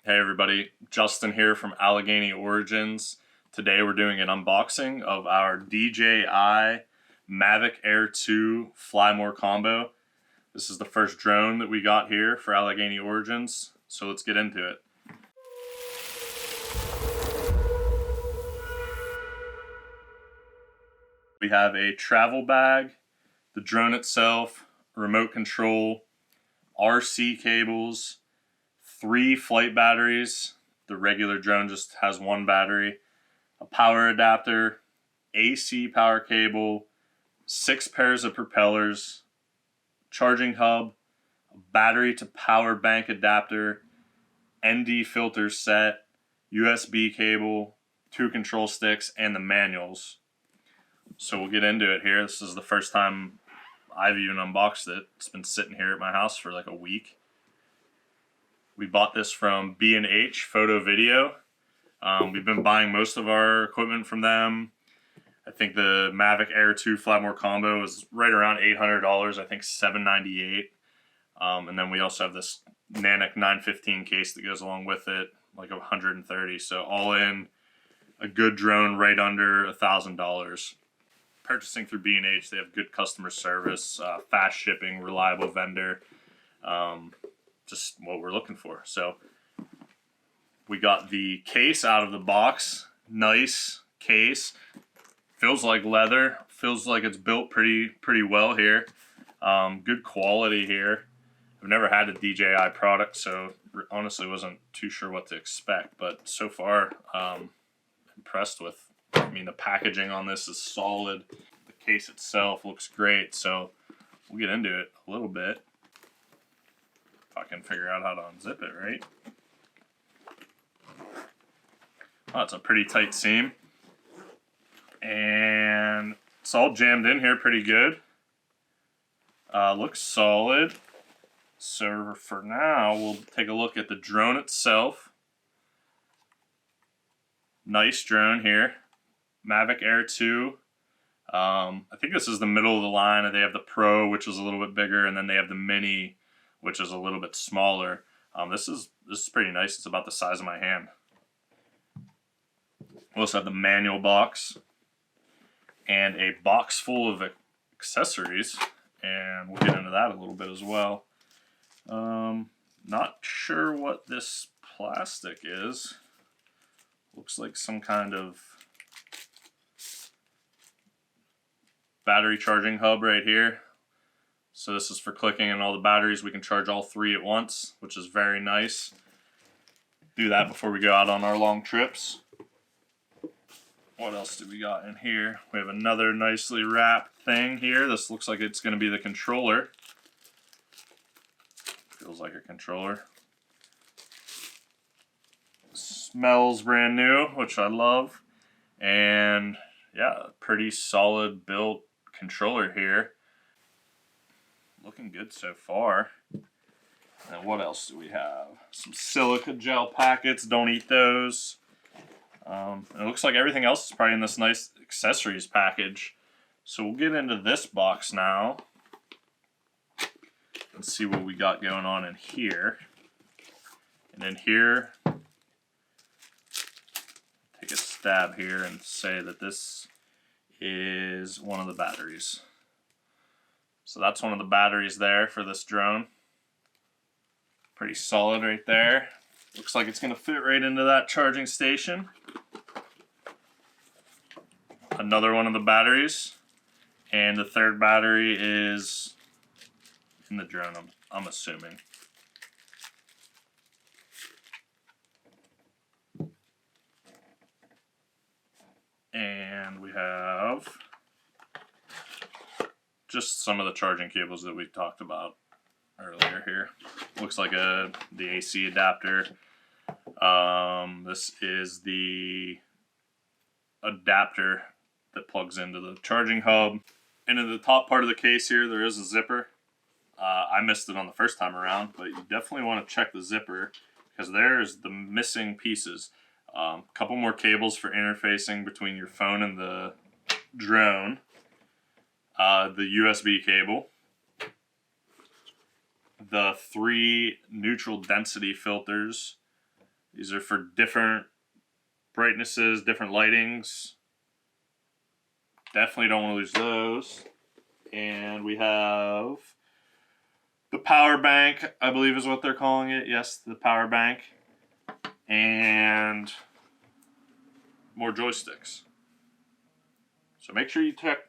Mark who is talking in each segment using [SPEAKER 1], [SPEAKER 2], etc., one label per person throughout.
[SPEAKER 1] Hey everybody, Justin here from Allegheny Origins. Today we're doing an unboxing of our DJI Mavic Air 2 Fly More combo. This is the first drone that we got here for Allegheny Origins, so let's get into it. We have a travel bag, the drone itself, remote control, RC cables, 3 flight batteries. The regular drone just has 1 battery, a power adapter, AC power cable, 6 pairs of propellers, charging hub, a battery to power bank adapter, ND filter set, USB cable, 2 control sticks, and the manuals. So we'll get into it here. This is the first time I've even unboxed it. It's been sitting here at my house for like a week. We bought this from B&H Photo Video. We've been buying most of our equipment from them. I think the Mavic Air 2 Fly More combo is right around $800. I think $798. And then we also have this Nanic 915 case that goes along with it, like $130. So all in, a good drone right under $1,000. Purchasing through B&H, they have good customer service, fast shipping, reliable vendor. Just what we're looking for. So we got the case out of the box. Nice case. Feels like leather. Feels like it's built pretty well here. Good quality here. I've never had a DJI product, so honestly wasn't too sure what to expect. But so far, impressed with. I mean, the packaging on this is solid. The case itself looks great. So we'll get into it a little bit. If I can figure out how to unzip it, right? Oh, it's a pretty tight seam. And it's all jammed in here pretty good. Looks solid. So for now, we'll take a look at the drone itself. Nice drone here. Mavic Air 2. I think this is the middle of the line. They have the Pro, which is a little bit bigger, and then they have the Mini, which is a little bit smaller. This is pretty nice. It's about the size of my hand. We also have the manual box and a box full of accessories, and we'll get into that a little bit as well. Not sure what this plastic is. Looks like some kind of battery charging hub right here. So this is for clicking in all the batteries. We can charge all 3 at once, which is very nice. Do that before we go out on our long trips. What else do we got in here? We have another nicely wrapped thing here. This looks like it's going to be the controller. Feels like a controller. Smells brand new, which I love. And yeah, pretty solid built controller here. Looking good so far. And what else do we have? Some silica gel packets. Don't eat those. It looks like everything else is probably in this nice accessories package. So we'll get into this box now. Let's see what we got going on in here. And in here, take a stab here and say that this is one of the batteries. So that's one of the batteries there for this drone. Pretty solid right there. Looks like it's going to fit right into that charging station. Another one of the batteries. And the third battery is in the drone, I'm assuming. And we have just some of the charging cables that we talked about earlier here. Looks like the AC adapter. This is the adapter that plugs into the charging hub. And in the top part of the case here, there is a zipper. I missed it on the first time around, but you definitely want to check the zipper because there's the missing pieces. A couple more cables for interfacing between your phone and the drone. The USB cable, the 3 neutral density filters, These are for different brightnesses, different lightings. Definitely don't want to lose those. And we have the power bank, I believe is what they're calling it. Yes, the power bank. And more joysticks. So make sure you check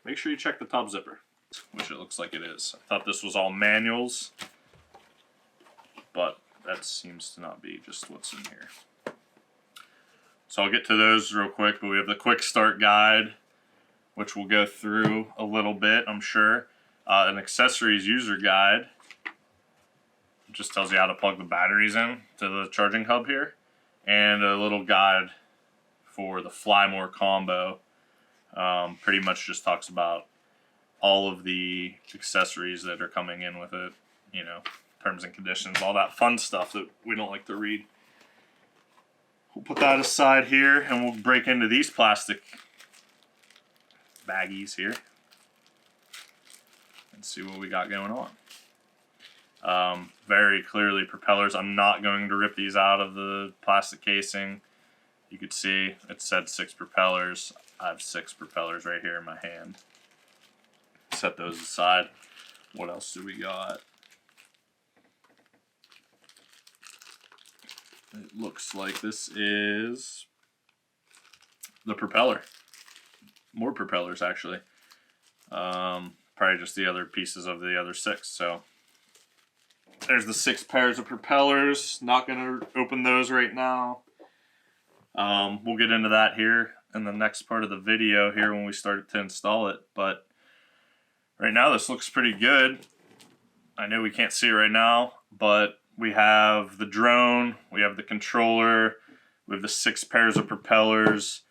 [SPEAKER 1] the top zipper, which it looks like it is. I thought this was all manuals, but that seems to not be just what's in here. So I'll get to those real quick, but we have the quick start guide, which we'll go through a little bit, I'm sure. An accessories user guide. It just tells you how to plug the batteries in to the charging hub here. And a little guide for the Fly More combo. Pretty much just talks about all of the accessories that are coming in with it. You know, terms and conditions, all that fun stuff that we don't like to read. We'll put that aside here and we'll break into these plastic baggies here and see what we got going on. Very clearly propellers. I'm not going to rip these out of the plastic casing. You could see it said 6 propellers. I have 6 propellers right here in my hand. Set those aside. What else do we got? It looks like this is the propeller. More propellers, actually. Probably just the other pieces of the other 6. So there's the 6 pairs of propellers. Not going to open those right now. We'll get into that here in the next part of the video here when we start to install it. But right now this looks pretty good. I know we can't see it right now, but we have the drone, we have the controller, we have the 6 pairs of propellers,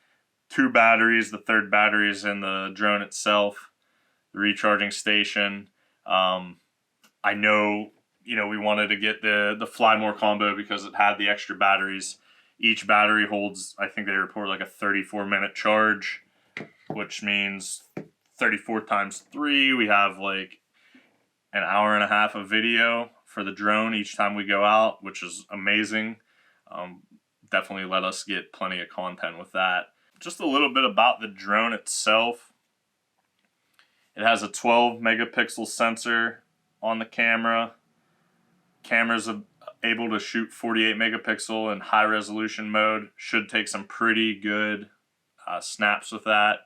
[SPEAKER 1] 2 batteries, the 3rd battery is in the drone itself, the recharging station. I know, we wanted to get the Fly More combo because it had the extra batteries. Each battery holds, I think they report like a 34-minute charge, which means 34 times 3, we have like an hour and a half of video for the drone each time we go out, which is amazing. Definitely let us get plenty of content with that. Just a little bit about the drone itself. It has a 12 megapixel sensor on the camera. Camera's able to shoot 48 megapixel in high resolution mode. Should take some pretty good snaps with that.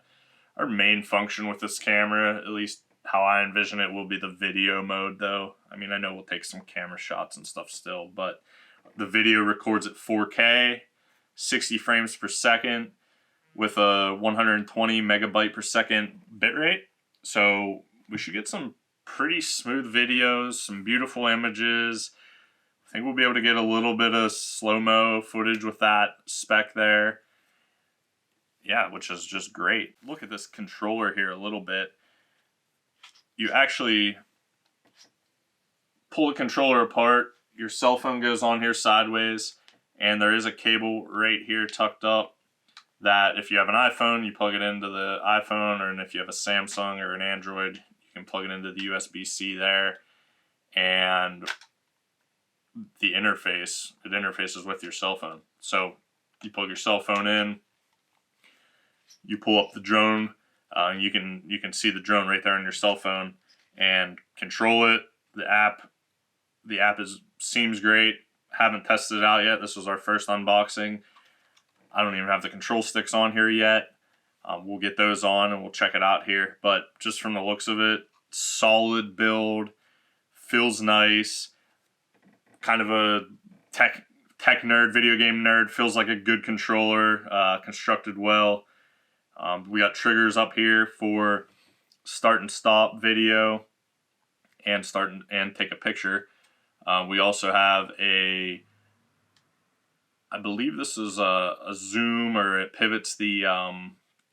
[SPEAKER 1] Our main function with this camera, at least how I envision it, will be the video mode though. I mean, I know we'll take some camera shots and stuff still, but the video records at 4K, 60 frames per second with a 120 megabyte per second bitrate. So we should get some pretty smooth videos, some beautiful images. I think we'll be able to get a little bit of slow-mo footage with that spec there. Yeah, which is just great. Look at this controller here a little bit. You actually pull the controller apart, your cell phone goes on here sideways, and there is a cable right here tucked up that if you have an iPhone, you plug it into the iPhone, or if you have a Samsung or an Android, you can plug it into the USB-C there. And it interfaces with your cell phone. So you plug your cell phone in, you pull up the drone, you can see the drone right there on your cell phone and control it. The app seems great. Haven't tested it out yet. This was our first unboxing. I don't even have the control sticks on here yet. We'll get those on and we'll check it out here. But just from the looks of it, solid build, feels nice. Kind of a tech nerd, video game nerd. Feels like a good controller, constructed well. We got triggers up here for start and stop video and start and take a picture. We also have I believe this is a zoom, or it pivots the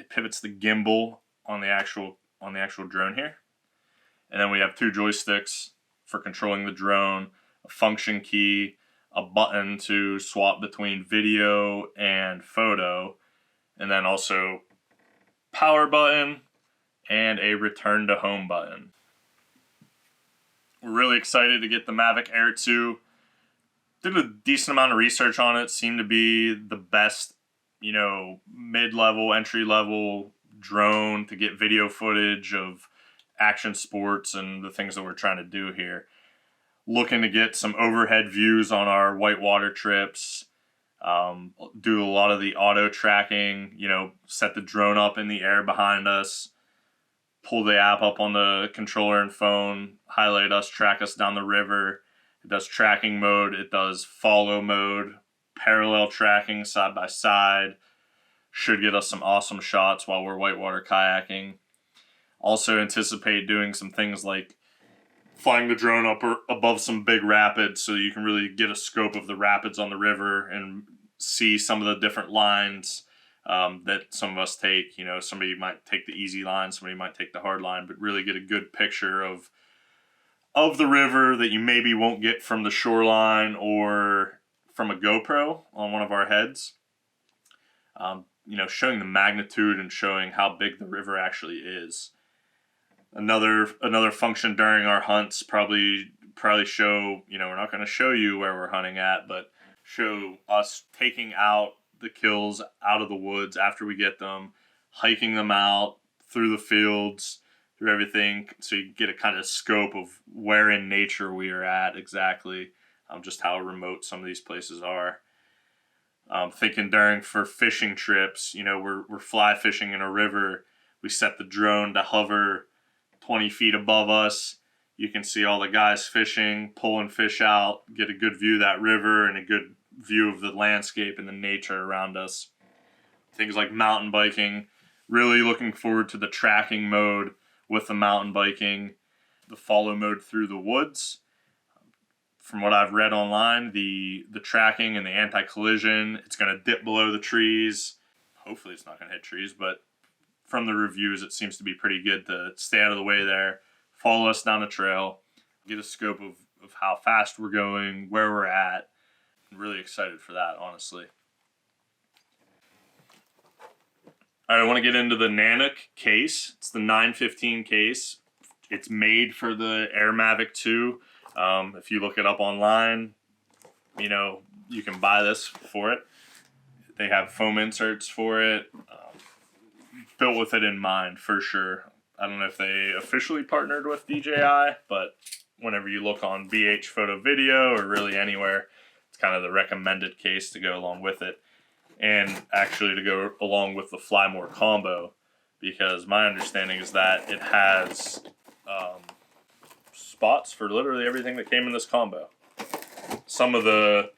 [SPEAKER 1] gimbal on the actual drone here. And then we have 2 joysticks for controlling the drone, a function key, a button to swap between video and photo, and then also power button and a return to home button. We're really excited to get the Mavic Air 2 Did a decent amount of research on it. Seemed to be the best, you know, mid-level, entry-level drone to get video footage of action sports and the things that we're trying to do here. Looking to get some overhead views on our whitewater trips. Do a lot of the auto tracking, you know, set the drone up in the air behind us, pull the app up on the controller and phone, highlight us, track us down the river. It does tracking mode, it does follow mode, parallel tracking side by side. Should get us some awesome shots while we're whitewater kayaking. Also anticipate doing some things like flying the drone up or above some big rapids so you can really get a scope of the rapids on the river and see some of the different lines that some of us take. You know, somebody might take the easy line, somebody might take the hard line, but really get a good picture of the river that you maybe won't get from the shoreline or from a GoPro on one of our heads. You know, showing the magnitude and showing how big the river actually is. Another function during our hunts probably show, you know, we're not going to show you where we're hunting at, but show us taking out the kills out of the woods after we get them, hiking them out through the fields, through everything, so you get a kind of scope of where in nature we are at exactly, just how remote some of these places are. Thinking for fishing trips, you know, we're fly fishing in a river, we set the drone to hover 20 feet above us. You can see all the guys fishing, pulling fish out, get a good view of that river and a good view of the landscape and the nature around us. Things like mountain biking, really looking forward to the tracking mode with the mountain biking, the follow mode through the woods. From what I've read online, the tracking and the anti-collision, it's going to dip below the trees. Hopefully it's not going to hit trees, but from the reviews, it seems to be pretty good to stay out of the way there, follow us down the trail, get a scope of how fast we're going, where we're at. I'm really excited for that, honestly. All right, I want to get into the Nanook case. It's the 915 case. It's made for the Air Mavic 2. If you look it up online, you know, you can buy this for it. They have foam inserts for it. Built with it in mind, for sure. I don't know if they officially partnered with DJI, but whenever you look on BH Photo Video or really anywhere, it's kind of the recommended case to go along with it. And actually to go along with the Fly More combo, because my understanding is that it has spots for literally everything that came in this combo. Some of the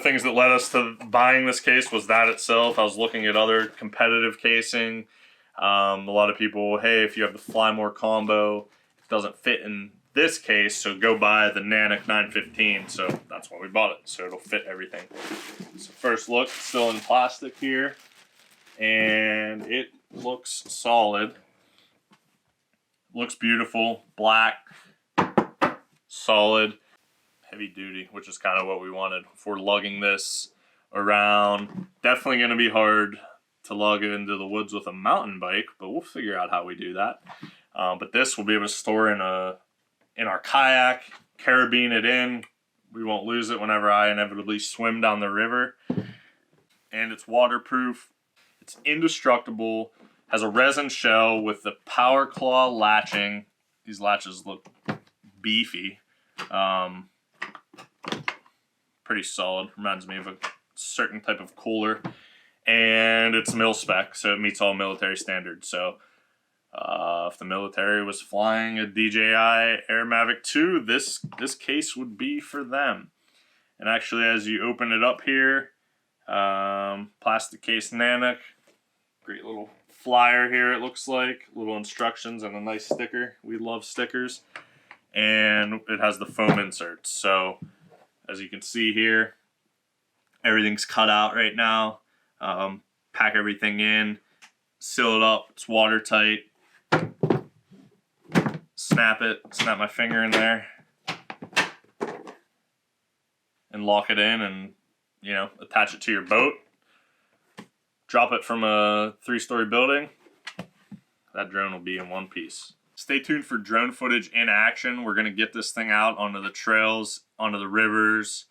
[SPEAKER 1] things that led us to buying this case was that itself. I was looking at other competitive casing. A lot of people, hey, if you have the Fly More combo, it doesn't fit in this case, so go buy the Nanook 915. So that's why we bought it, so it'll fit everything. So first look, still in plastic here, and it looks solid. Looks beautiful, black, solid, heavy duty, which is kind of what we wanted. If we're lugging this around, definitely going to be hard to lug it into the woods with a mountain bike, but we'll figure out how we do that. But this we'll be able to store in our kayak, carabine it in. We won't lose it whenever I inevitably swim down the river. And it's waterproof. It's indestructible. Has a resin shell with the power claw latching. These latches look beefy. Pretty solid. Reminds me of a certain type of cooler. And it's mil spec, so it meets all military standards. So if the military was flying a DJI Air Mavic 2, this case would be for them. And actually, as you open it up here, plastic case Nanook, great little flyer here, it looks like, little instructions and a nice sticker. We love stickers. And it has the foam inserts. So as you can see here, everything's cut out right now. Pack everything in, seal it up, it's watertight. Snap my finger in there, and lock it in, and you know, attach it to your boat. Drop it from a 3-story building. That drone will be in one piece. Stay tuned for drone footage in action. We're going to get this thing out onto the trails onto the rivers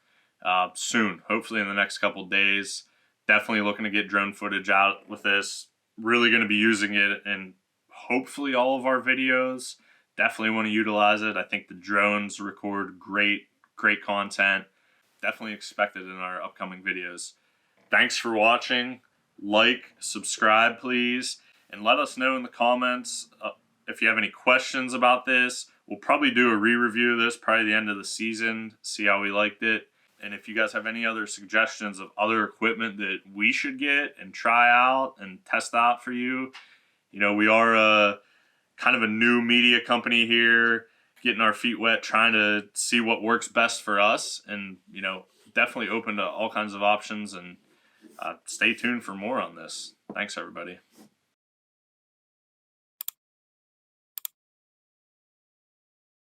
[SPEAKER 1] soon, hopefully in the next couple days. Definitely looking to get drone footage out with this. Really going to be using it in hopefully all of our videos. Definitely want to utilize it. I think the drones record great content. Definitely expect it in our upcoming videos. Thanks for watching. Like, subscribe, please, and let us know in the comments if you have any questions about this. We'll probably do a re-review of this probably the end of the season, see how we liked it. And if you guys have any other suggestions of other equipment that we should get and try out and test out for you, you know, we are a kind of a new media company here, getting our feet wet, trying to see what works best for us, and, you know, definitely open to all kinds of options, and stay tuned for more on this. Thanks, everybody.